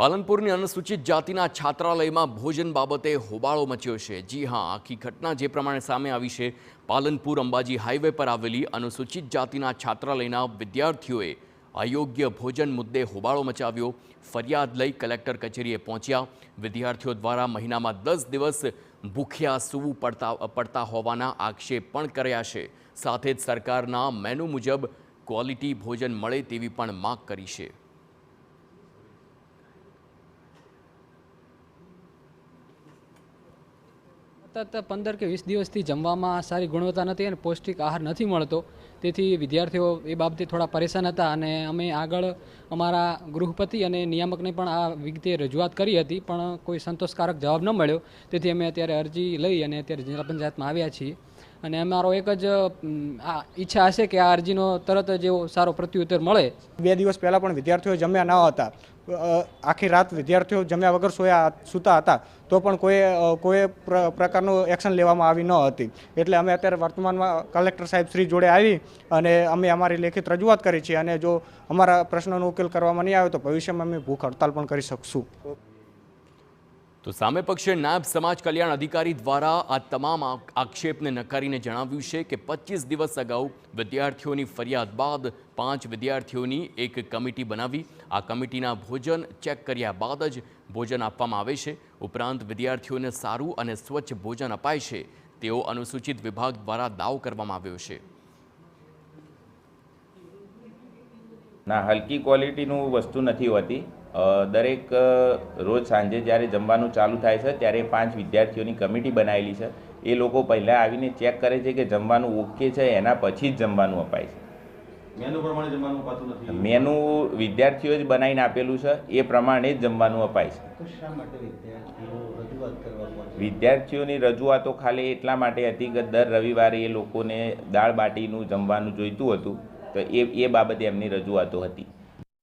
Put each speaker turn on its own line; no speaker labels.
પાલનપુરની અનુસૂચિત જાતિના છાત્રાલયમાં ભોજન બાબતે હોબાળો મચ્યો છે। જી હા, આખી ઘટના જે પ્રમાણે સામે આવી છે, પાલનપુર અંબાજી હાઈવે પર આવેલી અનુસૂચિત જાતિના છાત્રાલયના વિદ્યાર્થીઓએ અયોગ્ય ભોજન મુદ્દે હોબાળો મચાવ્યો। ફરિયાદ લઈ કલેક્ટર કચેરીએ પહોંચ્યા। વિદ્યાર્થીઓ દ્વારા મહિનામાં 10 દિવસ ભૂખ્યા સૂવું પડતા હોવાના આક્ષેપ પણ કર્યા છે। સાથે જ સરકારના મેનુ મુજબ ક્વોલિટી ભોજન મળે તેવી પણ માંગ કરી છે।
સતત 15 કે 20 દિવસથી જમવામાં સારી ગુણવત્તા નથી અને પૌષ્ટિક આહાર નથી મળતો। તેથી વિદ્યાર્થીઓ એ બાબતે થોડા પરેશાન હતા અને અમે આગળ અમારા ગૃહપતિ અને નિયામકને પણ આ વિગતે રજૂઆત કરી હતી, પણ કોઈ સંતોષકારક જવાબ ન મળ્યો। તેથી અમે અત્યારે અરજી લઈ અને અત્યારે જિલ્લા પંચાયતમાં આવ્યા છીએ અને અમારો એક જ ઈચ્છા હશે કે આ અરજીનો તરત જ એવો સારો પ્રત્યુત્તર મળે।
2 દિવસ પહેલાં પણ વિદ્યાર્થીઓ જમ્યા ન હતા। આખી રાત વિદ્યાર્થીઓ જમ્યા વગર સૂતા હતા, તો પણ કોઈ પ્રકારનું એક્શન લેવામાં આવી ન હતી। એટલે અમે અત્યારે વર્તમાનમાં કલેક્ટર સાહેબ શ્રી જોડે આવી અને અમે અમારી લેખિત રજૂઆત કરી છે અને જો અમારા પ્રશ્નનો ઉકેલ કરવામાં નહીં આવે તો ભવિષ્યમાં અમે ભૂખ હડતાલ પણ કરી શકશું।
તો સામે પક્ષે નાયબ સમાજ કલ્યાણ અધિકારી દ્વારા આ તમામ આક્ષેપને નકારીને જણાવ્યું છે કે 25 દિવસ અગાઉ વિદ્યાર્થીઓની ફરિયાદ બાદ 5 વિદ્યાર્થીઓની એક કમિટી બનાવી આ કમિટીના ભોજન ચેક કર્યા બાદ જ ભોજન આપવામાં આવે છે। ઉપરાંત વિદ્યાર્થીઓને સારું અને સ્વચ્છ ભોજન અપાય છે તેવો અનુસૂચિત વિભાગ દ્વારા દાવો કરવામાં આવ્યો છે।
ના, હલકી ક્વોલિટીનું વસ્તુ નથી હોતી। દરેક રોજ સાંજે જ્યારે જમવાનું ચાલુ થાય છે ત્યારે 5 વિદ્યાર્થીઓની કમિટી બનાવેલી છે। એ લોકો પહેલાં આવીને ચેક કરે છે કે જમવાનું ઓકે છે, એના પછી જ જમવાનું અપાય છે।
મેનુ પ્રમાણે જમવાનું અપાતું નથી।
મેનુ વિદ્યાર્થીઓ જ બનાવીને આપેલું છે, એ પ્રમાણે જ જમવાનું અપાય છે।
તો શા માટે રજૂઆત કરવામાં?
વિદ્યાર્થીઓની રજૂઆતો ખાલી એટલા માટે હતી કે દર રવિવારે એ લોકોને દાળ બાટીનું જમવાનું જોઈતું હતું, તો એ બાબતે એમની રજૂઆતો હતી।